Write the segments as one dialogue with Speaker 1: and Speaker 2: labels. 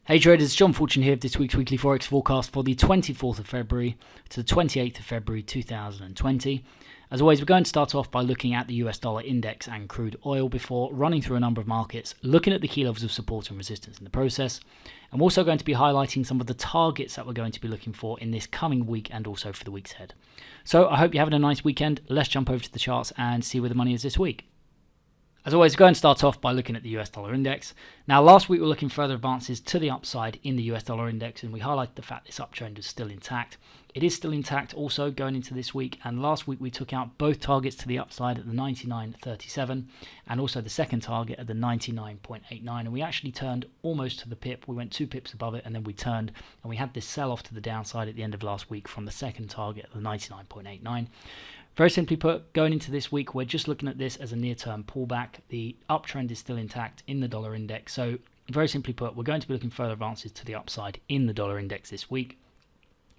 Speaker 1: Hey traders, John Fortune here with this week's Weekly Forex Forecast for the 24th of February to the 28th of February 2020. As always, we're going to start off by looking at the US dollar index and crude oil before running through a number of markets, looking at the key levels of support and resistance in the process. I'm also going to be highlighting some of the targets that we're going to be looking for in this coming week and also for the weeks ahead. So I hope you're having a nice weekend. Let's jump over to the charts and see where the money is this week. As always, we're going to start off by looking at the US dollar index. Now, last week we were looking for further advances to the upside in the US dollar index, and we highlighted the fact this uptrend is still intact. It is still intact also going into this week, and last week we took out both targets to the upside at the 99.37 and also the second target at the 99.89, and we actually turned almost to the pip. We went 2 pips above it and then we turned, and we had this sell-off to the downside at the end of last week from the second target at the 99.89. Very simply put, going into this week, we're just looking at this as a near-term pullback. The uptrend is still intact in the dollar index. So very simply put, we're going to be looking for further advances to the upside in the dollar index this week.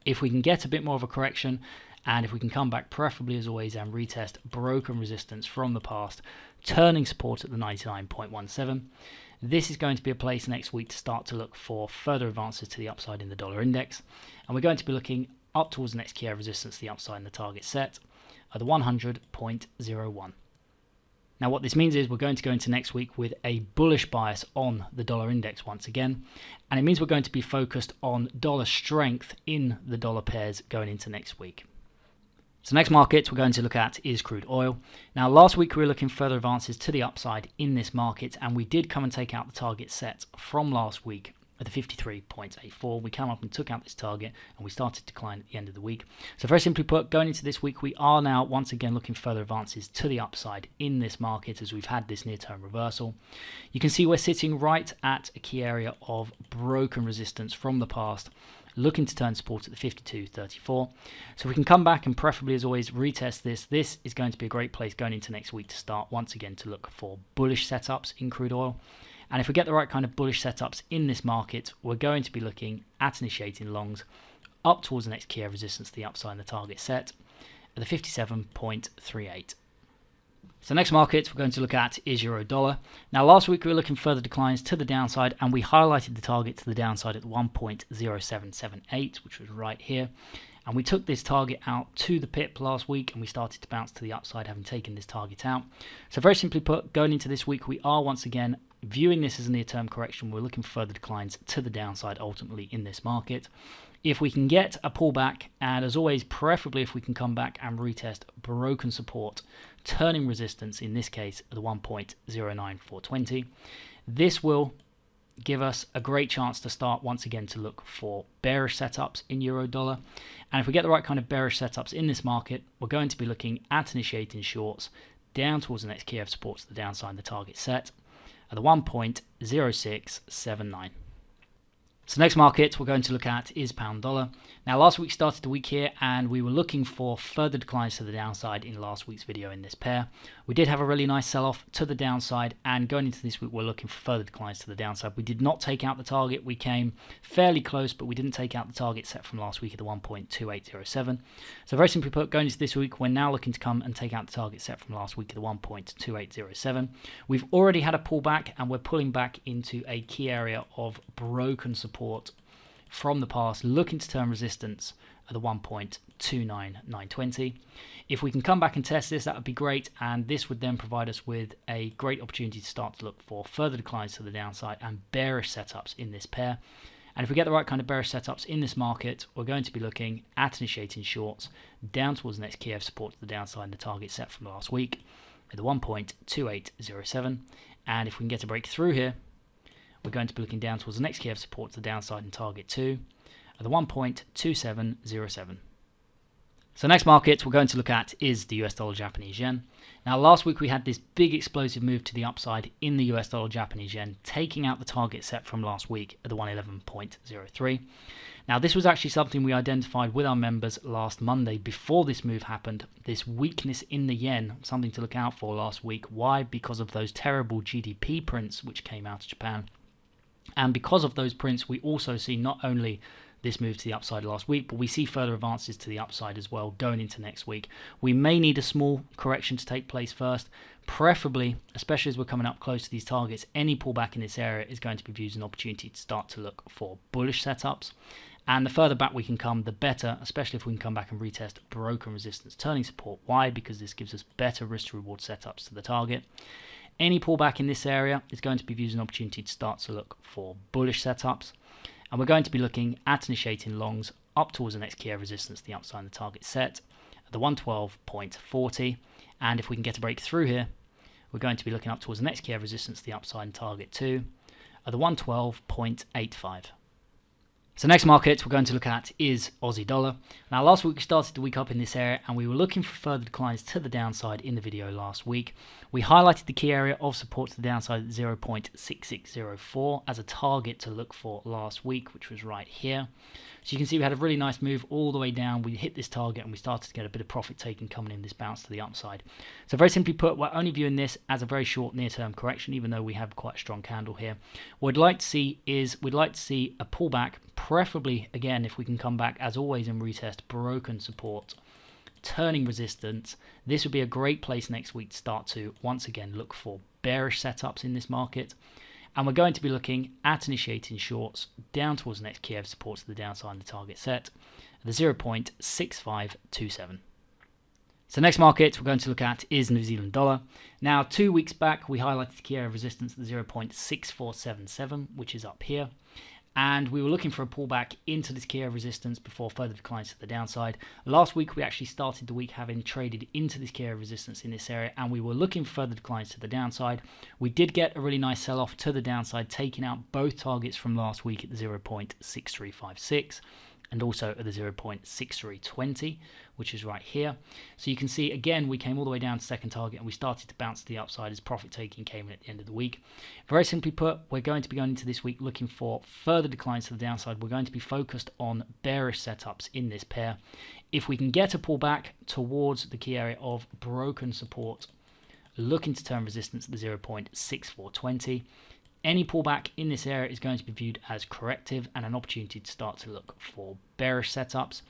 Speaker 1: If we can get a bit more of a correction, and if we can come back preferably as always and retest broken resistance from the past, turning support at the 99.17, this is going to be a place next week to start to look for further advances to the upside in the dollar index. And we're going to be looking up towards the next key area of resistance, the upside in the target set at the 100.01. Now what this means is we're going to go into next week with a bullish bias on the dollar index once again, and it means we're going to be focused on dollar strength in the dollar pairs going into next week. So next market we're going to look at is crude oil. Now last week we were looking for further advances to the upside in this market, and we did come and take out the target set from last week at the 53.84. We came up and took out this target and we started to decline at the end of the week. So very simply put, going into this week, we are now once again looking for further advances to the upside in this market as we've had this near-term reversal. You can see we're sitting right at a key area of broken resistance from the past, looking to turn support at the 52.34. So we can come back and preferably as always retest this. This is going to be a great place going into next week to start once again to look for bullish setups in crude oil. And if we get the right kind of bullish setups in this market, we're going to be looking at initiating longs up towards the next key area of resistance, the upside in the target set at the 57.38. So next market we're going to look at is euro dollar. Now last week we were looking for further declines to the downside, and we highlighted the target to the downside at 1.0778, which was right here. And we took this target out to the pip last week, and we started to bounce to the upside having taken this target out. So very simply put, going into this week, we are once again viewing this as a near-term correction. We're looking for further declines to the downside ultimately in this market. If we can get a pullback, and as always, preferably if we can come back and retest broken support, turning resistance in this case at the 1.09420, this will give us a great chance to start once again to look for bearish setups in euro dollar. And if we get the right kind of bearish setups in this market, we're going to be looking at initiating shorts down towards the next key of support to the downside, the target set at the 1.0679. So next market we're going to look at is pound dollar. Now last week started the week here, and we were looking for further declines to the downside in last week's video in this pair. We did have a really nice sell-off to the downside, and going into this week we're looking for further declines to the downside. We did not take out the target. We came fairly close, but we didn't take out the target set from last week at the 1.2807. So very simply put, going into this week we're now looking to come and take out the target set from last week at the 1.2807. We've already had a pullback, and we're pulling back into a key area of broken support from the past, looking to turn resistance at the 1.29920. If we can come back and test this, that would be great, and this would then provide us with a great opportunity to start to look for further declines to the downside and bearish setups in this pair. And if we get the right kind of bearish setups in this market, we're going to be looking at initiating shorts down towards the next key of support to the downside and the target set from last week at the 1.2807. And if we can get a break through here, we're going to be looking down towards the next key of support to the downside and target 2 at the 1.2707. So next market we're going to look at is the US dollar Japanese yen. Now last week we had this big explosive move to the upside in the US dollar Japanese yen, taking out the target set from last week at the 111.03. Now this was actually something we identified with our members last Monday before this move happened. This weakness in the yen, something to look out for last week. Why? Because of those terrible GDP prints which came out of Japan. And because of those prints, we also see not only this move to the upside last week, but we see further advances to the upside as well going into next week. We may need a small correction to take place first, preferably, especially as we're coming up close to these targets. Any pullback in this area is going to be viewed as an opportunity to start to look for bullish setups. And the further back we can come, the better, especially if we can come back and retest broken resistance turning support. Why? Because this gives us better risk to reward setups to the target. Any pullback in this area is going to be viewed as an opportunity to start to look for bullish setups. And we're going to be looking at initiating longs up towards the next key area resistance, the upside and the target set, at the 112.40. And if we can get a break through here, we're going to be looking up towards the next key area resistance, the upside and target 2, at the 112.85. So next market we're going to look at is Aussie dollar. Now last week we started the week up in this area and we were looking for further declines to the downside in the video last week. We highlighted the key area of support to the downside at 0.6604 as a target to look for last week, which was right here. So you can see we had a really nice move all the way down. We hit this target and we started to get a bit of profit taking coming in this bounce to the upside. So very simply put, we're only viewing this as a very short near-term correction, even though we have quite a strong candle here. What we'd like to see is a pullback, preferably, again, if we can come back, as always, and retest broken support, turning resistance. This would be a great place next week to start to, once again, look for bearish setups in this market. And we're going to be looking at initiating shorts down towards the next key area support to the downside and the target set at the 0.6527. So next market we're going to look at is New Zealand dollar. Now 2 weeks back we highlighted the key area of resistance at the 0.6477, which is up here. And we were looking for a pullback into this key area of resistance before further declines to the downside. Last week we actually started the week having traded into this key area of resistance in this area, and we were looking for further declines to the downside. We did get a really nice sell-off to the downside, taking out both targets from last week at the 0.6356 and also at the 0.6320, which is right here. So you can see, again, we came all the way down to second target and we started to bounce to the upside as profit taking came in at the end of the week. Very simply put, we're going to be going into this week looking for further declines to the downside. We're going to be focused on bearish setups in this pair. If we can get a pullback towards the key area of broken support, looking to turn resistance at the 0.6420, any pullback in this area is going to be viewed as corrective and an opportunity to start to look for bearish setups.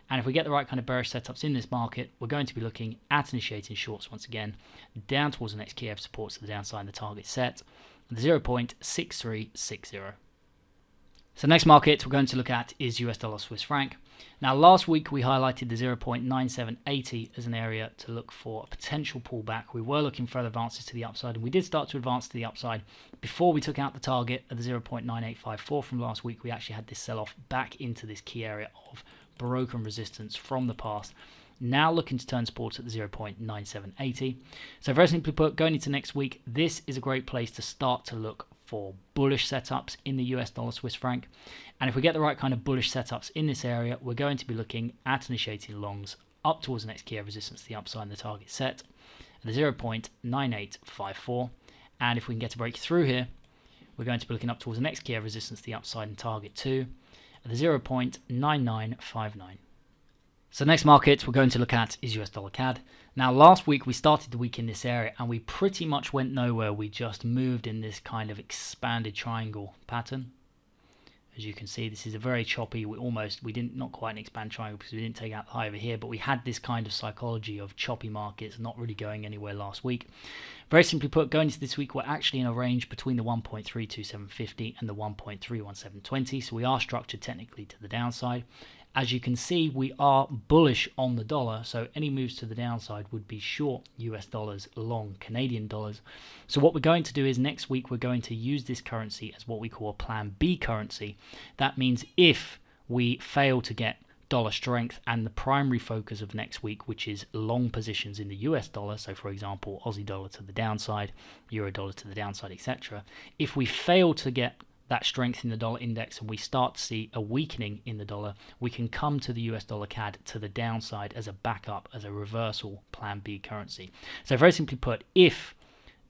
Speaker 1: And if we get the right kind of bearish setups in this market, we're going to be looking at initiating shorts once again down towards the next key area support to the downside and the target set at 0.6360. So next market we're going to look at is US dollar Swiss franc. Now last week we highlighted the 0.9780 as an area to look for a potential pullback. We were looking for further advances to the upside, and we did start to advance to the upside before we took out the target at the 0.9854 from last week. We actually had this sell-off back into this key area of broken resistance from the past. Now looking to turn support at the 0.9780. So very simply put, going into next week, this is a great place to start to look for bullish setups in the US dollar Swiss franc. And if we get the right kind of bullish setups in this area, we're going to be looking at initiating longs up towards the next key area resistance, the upside and the target set at the 0.9854. And if we can get a break through here, we're going to be looking up towards the next key area resistance, the upside and target 2 at the 0.9959. So next market we're going to look at is US dollar CAD. Now last week we started the week in this area and we pretty much went nowhere. We just moved in this kind of expanded triangle pattern. As you can see, this is a very choppy, we didn't, not quite an expand triangle because we didn't take out the high over here, but we had this kind of psychology of choppy markets not really going anywhere last week. Very simply put, going into this week, we're actually in a range between the 1.32750 and the 1.31720, so we are structured technically to the downside. As you can see, we are bullish on the dollar, so any moves to the downside would be short US dollars, long Canadian dollars. So what we're going to do is next week we're going to use this currency as what we call a Plan B currency. That means if we fail to get dollar strength and the primary focus of next week, which is long positions in the US dollar, so for example Aussie dollar to the downside, Euro dollar to the downside, etc. If we fail to get that strength in the dollar index and we start to see a weakening in the dollar, we can come to the US dollar CAD to the downside as a backup, as a reversal Plan B currency. So very simply put, if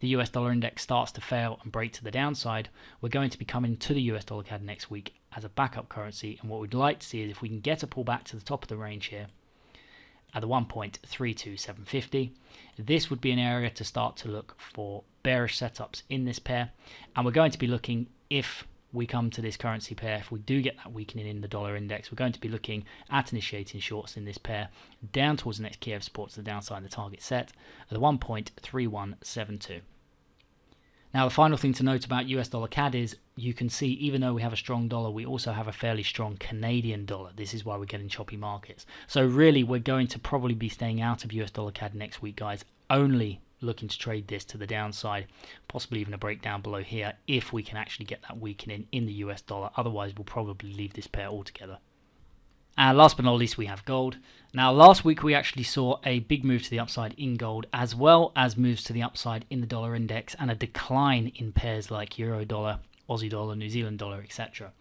Speaker 1: the US dollar index starts to fail and break to the downside, we're going to be coming to the US dollar CAD next week as a backup currency, and what we'd like to see is if we can get a pullback to the top of the range here at the 1.32750, this would be an area to start to look for bearish setups in this pair, and we're going to be looking, if we come to this currency pair, if we do get that weakening in the dollar index, we're going to be looking at initiating shorts in this pair down towards the next key of support to the downside of the target set at the 1.3172. Now, the final thing to note about US dollar CAD is you can see, even though we have a strong dollar, we also have a fairly strong Canadian dollar. This is why we're getting choppy markets. So really, we're going to probably be staying out of US dollar CAD next week, guys, only looking to trade this to the downside, possibly even a breakdown below here if we can actually get that weakening in the US dollar. Otherwise, we'll probably leave this pair altogether. And last but not least, we have gold. Now, last week we actually saw a big move to the upside in gold, as well as moves to the upside in the dollar index and a decline in pairs like euro dollar, Aussie dollar, New Zealand dollar, etc.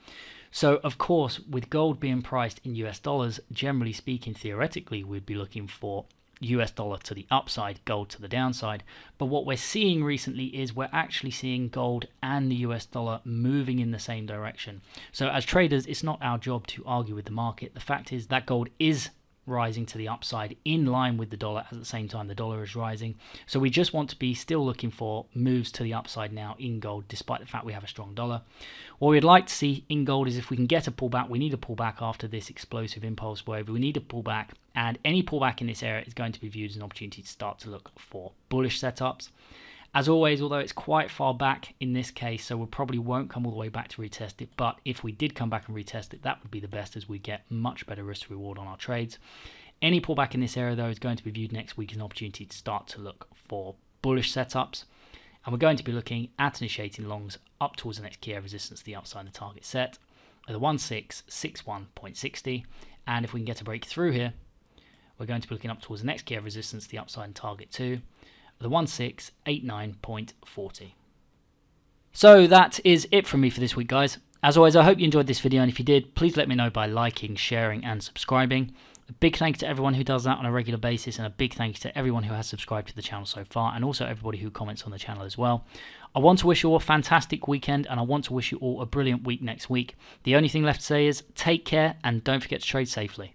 Speaker 1: So, of course, with gold being priced in US dollars, generally speaking, theoretically, we'd be looking for US dollar to the upside, gold to the downside. But what we're seeing recently is we're actually seeing gold and the US dollar moving in the same direction. So as traders, it's not our job to argue with the market. The fact is that gold is rising to the upside in line with the dollar at the same time the dollar is rising. So we just want to be still looking for moves to the upside now in gold, despite the fact we have a strong dollar. What we'd like to see in gold is if we can get a pullback, we need a pullback after this explosive impulse wave. We need a pullback, and any pullback in this area is going to be viewed as an opportunity to start to look for bullish setups. As always, although it's quite far back in this case, so we probably won't come all the way back to retest it, but if we did come back and retest it, that would be the best, as we get much better risk to reward on our trades. Any pullback in this area, though, is going to be viewed next week as an opportunity to start to look for bullish setups. And we're going to be looking at initiating longs up towards the next key area of resistance to the upside of the target set at the 1661.60. And if we can get a break through here, we're going to be looking up towards the next key area of resistance to the upside and target 2 at the 1689.40. So that is it from me for this week, guys. As always, I hope you enjoyed this video, and if you did, please let me know by liking, sharing and subscribing. A big thank you to everyone who does that on a regular basis, and a big thank you to everyone who has subscribed to the channel so far, and also everybody who comments on the channel as well. I want to wish you all a fantastic weekend, and I want to wish you all a brilliant week next week. The only thing left to say is take care, and don't forget to trade safely.